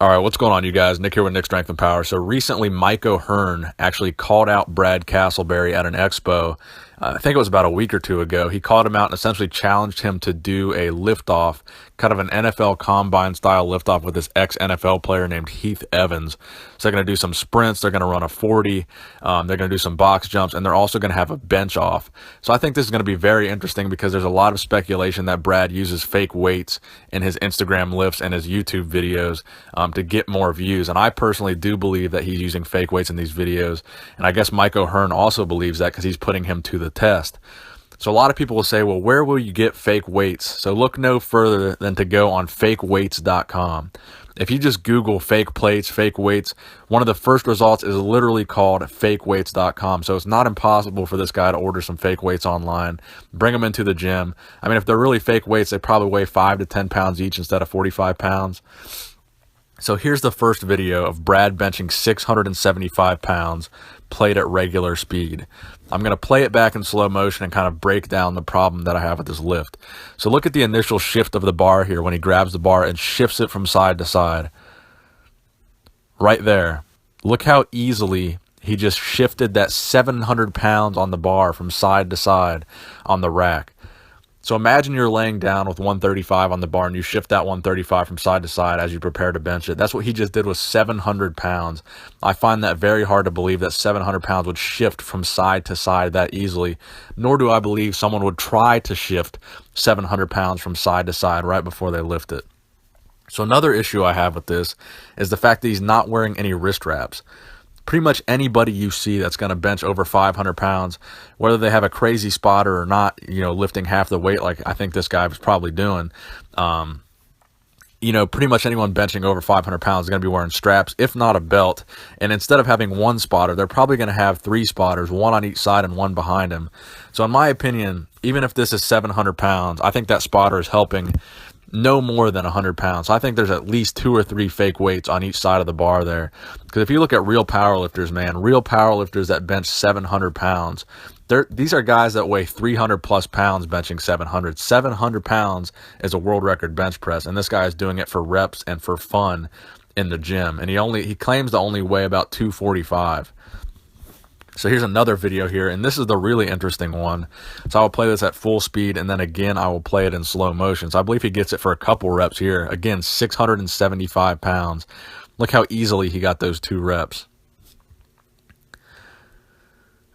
All right, what's going on, you guys? Nick here with Nick Strength and Power. So recently, Mike O'Hearn actually called out Brad Castleberry at an expo. I think it was about a week or two ago. He called him out and essentially challenged him to do a liftoff, kind of an NFL combine style liftoff with this ex-NFL player named Heath Evans. So they're going to do some sprints. They're going to run a 40. They're going to do some box jumps, and they're also going to have a bench off. So I think this is going to be very interesting because there's a lot of speculation that Brad uses fake weights in his Instagram lifts and his YouTube videos to get more views. And I personally do believe that he's using fake weights in these videos. And I guess Mike O'Hearn also believes that because he's putting him to the test. So a lot of people will say, well, where will you get fake weights? So look no further than to go on fakeweights.com. If you just Google fake plates, fake weights, one of the first results is literally called fakeweights.com. So it's not impossible for this guy to order some fake weights online, bring them into the gym. I mean, if they're really fake weights, they probably weigh 5 to 10 pounds each instead of 45 pounds. So here's the first video of Brad benching 675 pounds, played at regular speed. I'm going to play it back in slow motion and kind of break down the problem that I have with this lift. So look at the initial shift of the bar here when he grabs the bar and shifts it from side to side. Right there. Look how easily he just shifted that 700 pounds on the bar from side to side on the rack. So imagine you're laying down with 135 on the bar and you shift that 135 from side to side as you prepare to bench it. That's what he just did with 700 pounds. I find that very hard to believe that 700 pounds would shift from side to side that easily, nor do I believe someone would try to shift 700 pounds from side to side right before they lift it. So another issue I have with this is the fact that he's not wearing any wrist wraps. Pretty much anybody you see that's going to bench over 500 pounds, whether they have a crazy spotter or not, lifting half the weight like I think this guy was probably doing, pretty much anyone benching over 500 pounds is going to be wearing straps, if not a belt. And instead of having one spotter, they're probably going to have 3 spotters, one on each side and one behind him. So in my opinion, even if this is 700 pounds, I think that spotter is helping no more than 100 pounds. So I think there's at least 2 or 3 fake weights on each side of the bar there. Because if you look at real powerlifters, man, real powerlifters that bench 700 pounds, these are guys that weigh 300 plus pounds benching 700. 700 pounds is a world record bench press, and this guy is doing it for reps and for fun in the gym. And he claims to only weigh about 245. So here's another video here, and this is the really interesting one. So I will play this at full speed, and then again, I will play it in slow motion. So I believe he gets it for a couple reps here. Again, 675 pounds. Look how easily he got those 2 reps.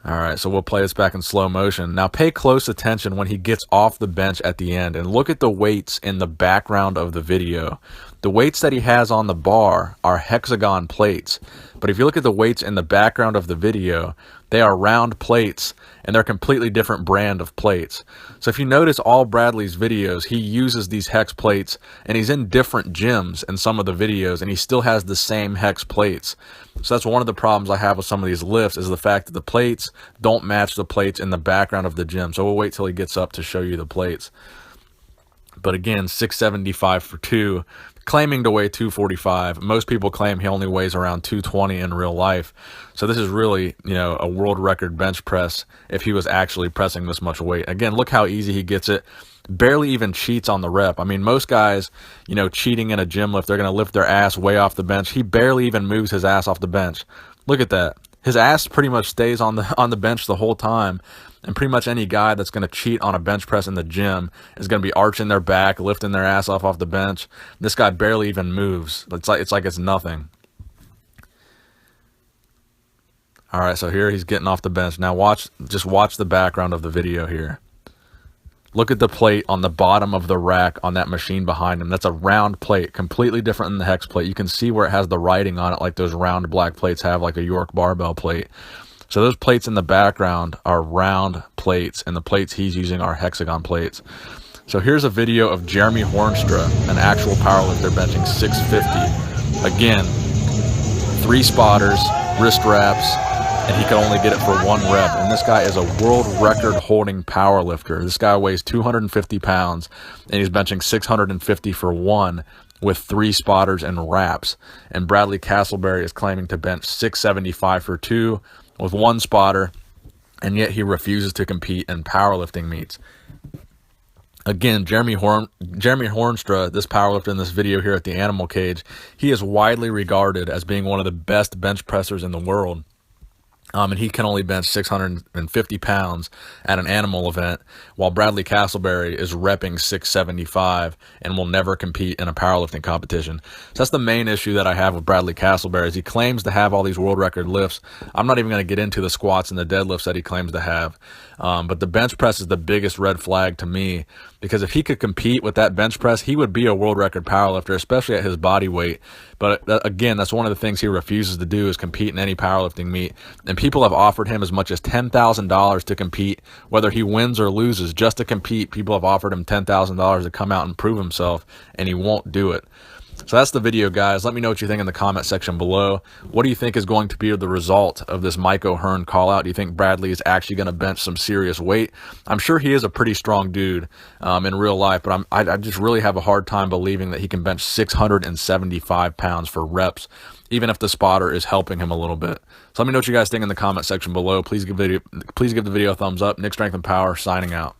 All right, so we'll play this back in slow motion. Now pay close attention when he gets off the bench at the end, and look at the weights in the background of the video. The weights that he has on the bar are hexagon plates, but if you look at the weights in the background of the video, they are round plates, and they're a completely different brand of plates. So if you notice all Bradley's videos, he uses these hex plates, and he's in different gyms in some of the videos, and he still has the same hex plates. So that's one of the problems I have with some of these lifts, is the fact that the plates don't match the plates in the background of the gym. So we'll wait till he gets up to show you the plates. But again, 675 for 2, claiming to weigh 245. Most people claim he only weighs around 220 in real life. So this is really, a world record bench press if he was actually pressing this much weight. Again, look how easy he gets it. Barely even cheats on the rep. I mean, most guys, cheating in a gym lift, they're going to lift their ass way off the bench. He barely even moves his ass off the bench. Look at that. His ass pretty much stays on the bench the whole time. And pretty much any guy that's going to cheat on a bench press in the gym is going to be arching their back, lifting their ass off the bench. This guy barely even moves. It's like it's nothing. All right, so here he's getting off the bench. Now just watch the background of the video here. Look at the plate on the bottom of the rack on that machine behind him. That's a round plate, completely different than the hex plate. You can see where it has the writing on it like those round black plates have, like a York barbell plate. So those plates in the background are round plates, and the plates he's using are hexagon plates. So here's a video of Jeremy Hornstra, an actual powerlifter, benching 650. Again, 3 spotters, wrist wraps, and he can only get it for 1 rep. And this guy is a world record holding powerlifter. This guy weighs 250 pounds, and he's benching 650 for 1 with 3 spotters and wraps. And Bradley Castleberry is claiming to bench 675 for 2 with 1 spotter, and yet he refuses to compete in powerlifting meets. Again, Jeremy Hornstra, this powerlifter in this video here at the Animal Cage, he is widely regarded as being one of the best bench pressers in the world. And he can only bench 650 pounds at an animal event, while Bradley Castleberry is repping 675 and will never compete in a powerlifting competition. So that's the main issue that I have with Bradley Castleberry, is he claims to have all these world record lifts. I'm not even going to get into the squats and the deadlifts that he claims to have. But the bench press is the biggest red flag to me, because if he could compete with that bench press, he would be a world record powerlifter, especially at his body weight. But again, that's one of the things he refuses to do, is compete in any powerlifting meet. And people have offered him as much as $10,000 to compete, whether he wins or loses, just to compete. People have offered him $10,000 to come out and prove himself, and he won't do it. So that's the video, guys. Let me know what you think in the comment section below. What do you think is going to be the result of this Mike O'Hearn call out? Do you think Bradley is actually going to bench some serious weight? I'm sure he is a pretty strong dude in real life, but I just really have a hard time believing that he can bench 675 pounds for reps, even if the spotter is helping him a little bit. So let me know what you guys think in the comment section below. Please give the video a thumbs up. Nick Strength and Power signing out.